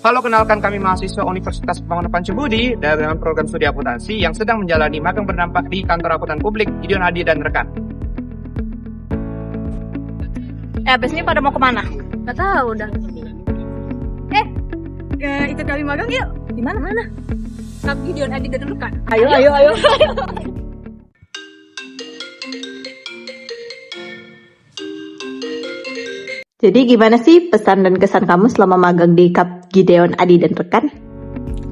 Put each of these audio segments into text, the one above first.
Halo, kenalkan kami mahasiswa Universitas Pembangunan Pancubudi dalam program studi akuntansi yang sedang menjalani magang berdampak di kantor akuntan publik Gideon Adi dan rekan. Abis ini pada mau kemana? Gak tahu dah. Ikut kami magang yuk. Di mana? Kap Gideon Adi dan rekan. Ayo. Jadi gimana sih pesan dan kesan kamu selama magang di Kap Gideon Adi dan rekan?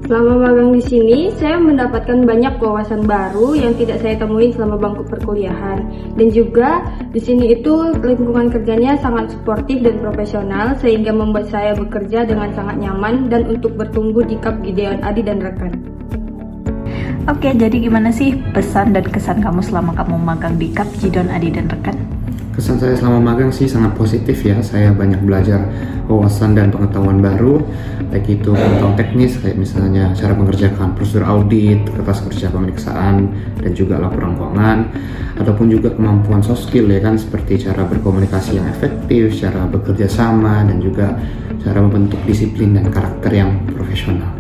Selama magang di sini, saya mendapatkan banyak wawasan baru yang tidak saya temui selama bangku perkuliahan. Dan juga di sini itu lingkungan kerjanya sangat suportif dan profesional sehingga membuat saya bekerja dengan sangat nyaman dan untuk bertumbuh di Kap Gideon Adi dan rekan. Oke, jadi gimana sih pesan dan kesan kamu selama kamu magang di Kap Gideon Adi dan rekan? Kesan saya selama magang sih sangat positif ya. Saya banyak belajar wawasan dan pengetahuan baru, baik itu pengetahuan teknis kayak misalnya cara mengerjakan prosedur audit, kertas kerja pemeriksaan, dan juga laporan keuangan, ataupun juga kemampuan soft skill ya kan, seperti cara berkomunikasi yang efektif, cara bekerja sama, dan juga cara membentuk disiplin dan karakter yang profesional.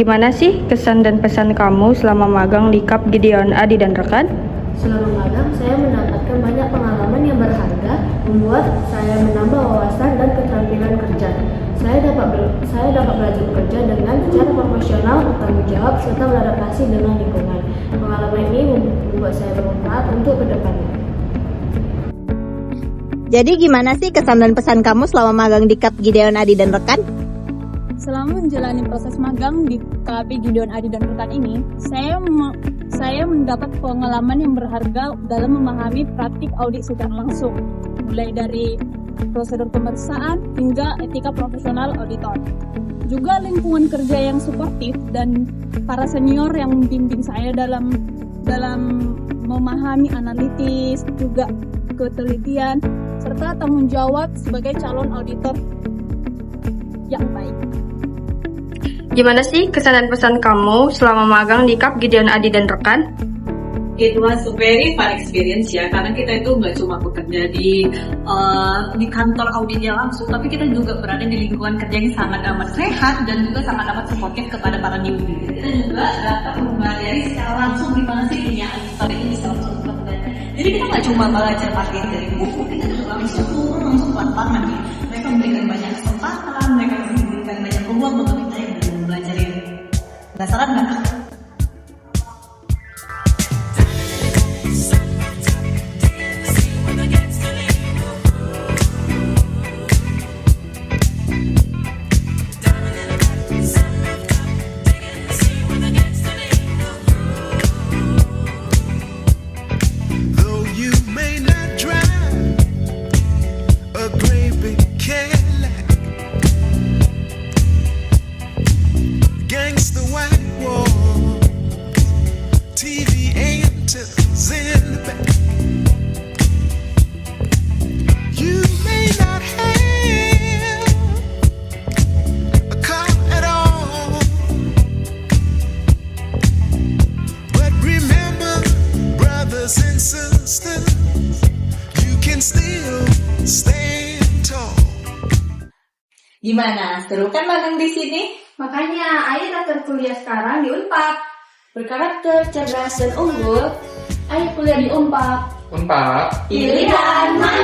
Gimana sih kesan dan pesan kamu selama magang di Kap Gideon Adi dan rekan? Selama magang, saya mendapatkan banyak pengalaman yang berharga, membuat saya menambah wawasan dan keterampilan kerja. Saya dapat belajar bekerja dengan cara profesional, bertanggung jawab, serta beradaptasi dengan lingkungan. Pengalaman ini membuat saya bermanfaat untuk kedepannya. Jadi gimana sih kesan dan pesan kamu selama magang di Kap Gideon Adi dan rekan? Selama menjalani proses magang di KP Gideon Adi dan rekan ini, saya mendapat pengalaman yang berharga dalam memahami praktik audit secara langsung, mulai dari prosedur pemeriksaan hingga etika profesional auditor. Juga lingkungan kerja yang suportif dan para senior yang membimbing saya dalam memahami analitis, juga ketelitian, serta tanggung jawab sebagai calon auditor yang baik. Gimana sih kesan dan pesan kamu selama magang di Kap Gideon Adi dan rekan? It was a very fun experience ya, karena kita itu nggak cuma bekerja di kantor auditnya langsung, tapi kita juga berada di lingkungan kerja yang sangat amat sehat dan juga sangat amat suportif kepada para newbie. Kita juga dapat mempelajari secara langsung gimana sih dunia auditor ini bisa langsung bekerja. Jadi kita nggak cuma belajar materi dari buku, kita juga langsung turun langsung ke lapangan nih. Mereka memberikan banyak kesempatan, mereka memberikan banyak peluang untuk kita yang belum belajar ini. Penasaran nggak? Gimana? Seru kan magang di sini? Makanya, ayo daftar kuliah sekarang di Unpad. Berkarakter, cerdas, dan unggul, ayo kuliah di Unpad. Unpad. Pilihan mana?